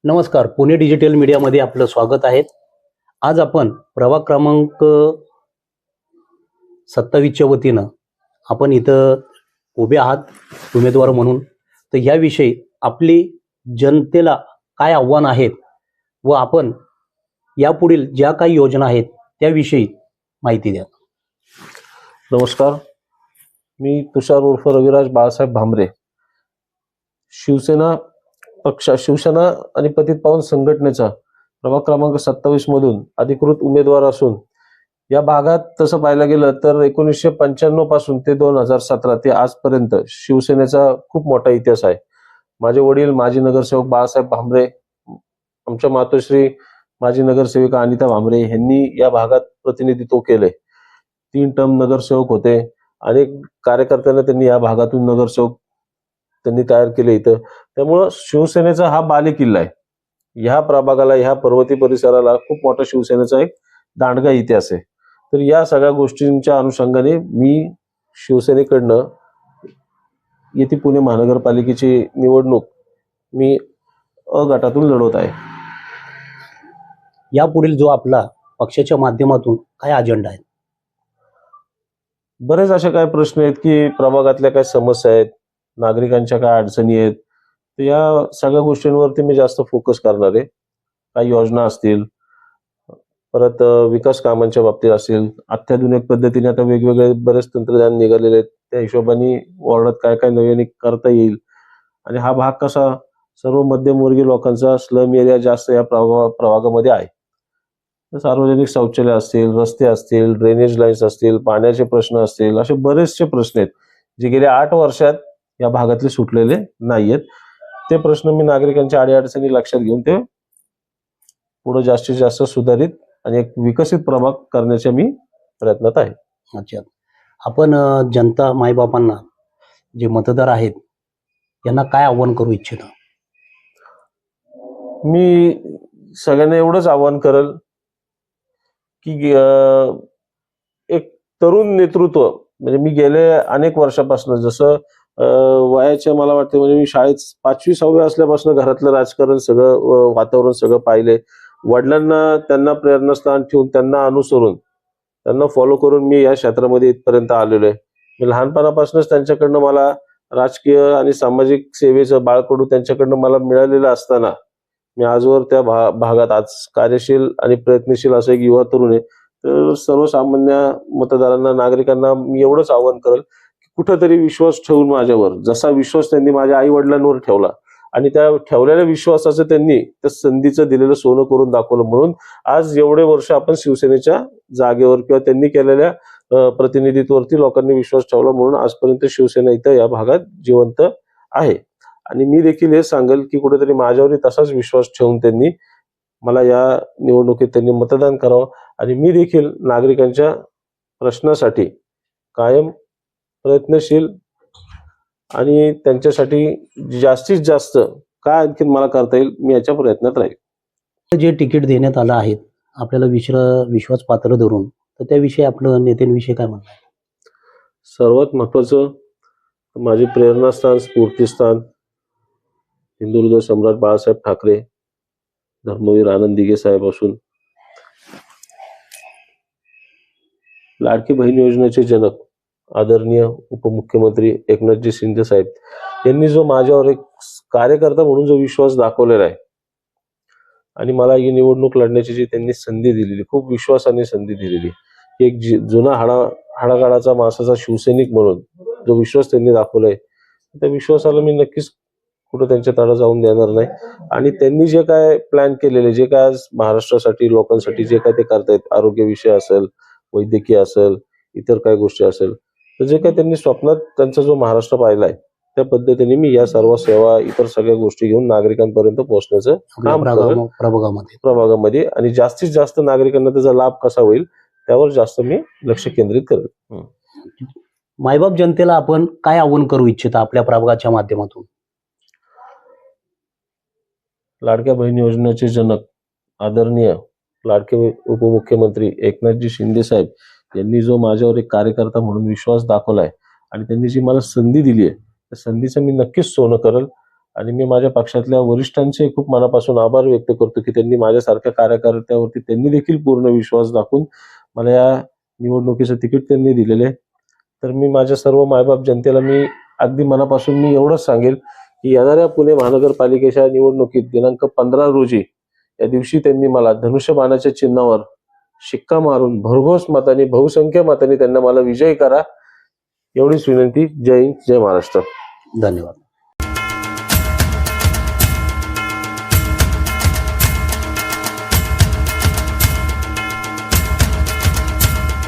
नमस्कार, पुणे डिजिटल मीडियामध्ये आपलं स्वागत आहे. आज आपण प्रभाग क्रमांक 27च्या वतीनं आपण इथं उभे आहात उमेदवार म्हणून. तर याविषयी आपली जनतेला काय आव्हान आहेत व आपण यापुढील ज्या काही योजना आहेत त्याविषयी माहिती द्या. नमस्कार, मी तुषार उर्फ रविराज बाळासाहेब भामरे. शिवसेना आणि पतित पावन संघटनेचा प्रभाग क्रमांक 27 मधून अधिकृत उमेदवार असून या भागात तसं पाहायला गेलं तर 1995 पासून ते 2017 ते आजपर्यंत शिवसेनेचा खूप मोठा इतिहास आहे. माझे वडील माजी नगरसेवक बाळासाहेब भामरे, आमच्या मातोश्री माजी नगरसेविका अनिता भामरे यांनी या भागात प्रतिनिधित्व केले. 3 टर्म नगरसेवक होते. अनेक कार्यकर्त्यांना त्यांनी या भागातून नगरसेवक त्यांनी तयार केले इथं. त्यामुळं शिवसेनेचा हा बालेकिल्ला आहे. ह्या प्रभागाला, ह्या पर्वती परिसराला खूप मोठा शिवसेनेचा एक दांडगा इतिहास आहे. तर या सगळ्या गोष्टींच्या अनुषंगाने मी शिवसेनेकडनं येथे पुणे महानगरपालिकेची निवडणूक मी अ गटातून लढवत आहे. यापुढील जो आपला पक्षाच्या माध्यमातून काय अजेंडा आहे? बरेच असे काय प्रश्न आहेत की प्रभागातल्या काय समस्या आहेत, नागरिकांच्या काय अडचणी आहेत, तर या सगळ्या गोष्टींवरती मी जास्त फोकस करणार आहे. काही योजना असतील, परत विकास कामांच्या बाबतीत असतील, अत्याधुनिक पद्धतीने आता वेगवेगळे बरेच तंत्रज्ञान निघालेले आहेत, त्या हिशोबाने वॉर्डात काय काय नवीन करता येईल. आणि हा भाग कसा सर्व मध्यमवर्गीय लोकांचा स्लम एरिया जास्त या प्रभागामध्ये आहे. सार्वजनिक शौचालय असतील, रस्ते असतील, ड्रेनेज लाईन्स असतील, पाण्याचे प्रश्न असतील, असे बरेचसे प्रश्न आहेत जे गेल्या 8 वर्षात या भागातले सुटलेले नाहीयेत. ते प्रश्न मी नागरिकांच्या अडीअडचणी लक्षात घेऊन ते पुढे जास्तीत जास्त सुधारित आणि एक विकसित प्रभाग करण्याच्या मी प्रयत्नात आहे. अच्छा, आपण जनता मायबापांना, जे मतदार आहेत, यांना काय आव्हान करू इच्छिता? मी सगळ्यांना एवढंच आवाहन करेल की एक तरुण नेतृत्व, म्हणजे मी गेले अनेक वर्षापासून जसं वयाच्या मला वाटते म्हणजे मी शाळेत 5वी-6वी असल्यापासून घरातलं राजकारण सगळं वातावरण सगळं पाहिले. वडिलांना त्यांना प्रेरणास्थान ठेवून त्यांना अनुसरून त्यांना फॉलो करून मी या क्षेत्रामध्ये इथपर्यंत आलेलो आहे. मी लहानपणापासूनच त्यांच्याकडनं मला राजकीय आणि सामाजिक सेवेचं बाळकडू त्यांच्याकडनं मला मिळालेलं असताना मी आजवर त्या भागात आज कार्यशील आणि प्रयत्नशील असं एक युवा तरुण आहे. तर सर्वसामान्य मतदारांना, नागरिकांना मी एवढंच आवाहन करेल की कुठंतरी विश्वास ठेवून माझ्यावर, जसा विश्वास त्यांनी माझ्या आई वडिलांवर ठेवला आणि त्या ठेवलेल्या विश्वासाचं त्यांनी त्या संधीचं दिलेलं सोनं करून दाखवलं, म्हणून आज एवढे वर्ष आपण शिवसेनेच्या जागेवर किंवा त्यांनी केलेल्या प्रतिनिधित्वावरती लोकांनी विश्वास ठेवला, म्हणून आजपर्यंत शिवसेना इथं या भागात जिवंत आहे. आणि मी देखील हे सांगेल की कुठेतरी माझ्यावरही तसाच विश्वास ठेवून त्यांनी मला या निवडणुकीत त्यांनी मतदान करावं आणि मी देखील नागरिकांच्या प्रश्नासाठी कायम प्रयत्नशील आणि त्यांच्यासाठी जास्तीत जास्त काय आणखी मला करता येईल मी याच्या प्रयत्नात राहील. जे तिकीट देण्यात आलं आहे आपल्याला विश्वास पात्र धरून, तर त्याविषयी आपलं नेत्यांविषयी काय म्हणणं आहे? सर्वात महत्वाचं माझे प्रेरणास्थान, स्फूर्तीस्थान हिंदुहृदय सम्राट बाळासाहेब ठाकरे, धर्मवीर आनंद दिघे साहेब असून लाडकी बहीण योजनेचे जनक आदरणीय उपमुख्यमंत्री एकनाथजी शिंदे साहेब यांनी जो माझ्यावर एक कार्यकर्ता म्हणून जो विश्वास दाखवलेला आहे आणि मला ही निवडणूक लढण्याची जी त्यांनी संधी दिलेली, खूप विश्वासाने संधी दिलेली, एक जुना हाडाकाळाचा माणसाचा शिवसैनिक म्हणून जो विश्वास त्यांनी दाखवलाय, त्या विश्वासाला मी नक्कीच कुठं त्यांच्या तडा जाऊन देणार नाही. आणि त्यांनी जे काय प्लॅन केलेले, जे काय आज महाराष्ट्रासाठी, लोकांसाठी जे काय ते करतायत, आरोग्य विषय असेल, वैद्यकीय असेल, इतर काही गोष्टी असेल, तर जे काय त्यांनी स्वप्नात त्यांचा जो महाराष्ट्र पाहिलाय त्या पद्धतीने मी या सर्व सेवा, इतर सगळ्या गोष्टी घेऊन नागरिकांपर्यंत पोहोचण्याचं काम प्रभागामध्ये आणि जास्तीत जास्त नागरिकांना त्याचा लाभ कसा होईल त्यावर जास्त मी लक्ष केंद्रित करेल. मायबाप जनतेला आपण काय आव्हान करू इच्छिता आपल्या प्रभागाच्या माध्यमातून? लाडक्या बहीण योजनेचे जनक आदरणीय लाडके उपमुख्यमंत्री एकनाथजी शिंदे साहेब यांनी जो माझ्यावर एक कार्यकर्ता म्हणून विश्वास दाखवलाय आणि त्यांनी जी मला संधी दिली आहे, त्या संधीचं मी नक्कीच सोनं करेल आणि मी माझ्या पक्षातल्या वरिष्ठांचे खूप मनापासून आभार व्यक्त करतो की त्यांनी माझ्यासारख्या कार्यकर्त्यावरती त्यांनी देखील पूर्ण विश्वास दाखवून मला या निवडणुकीचं तिकीट त्यांनी दिलेलं आहे. तर मी माझ्या सर्व मायबाप जनतेला मी अगदी मनापासून मी एवढंच सांगेल की येणाऱ्या पुणे महानगरपालिकेच्या निवडणुकीत दिनांक 15 रोजी या दिवशी त्यांनी मला धनुष्यबाणाच्या चिन्हावर शिक्का मारून भरघोस मतांनी बहुसंख्य मतांनी त्यांना मला विजयी करा एवढीच विनंती. जय हिंद, जय महाराष्ट्र. धन्यवाद.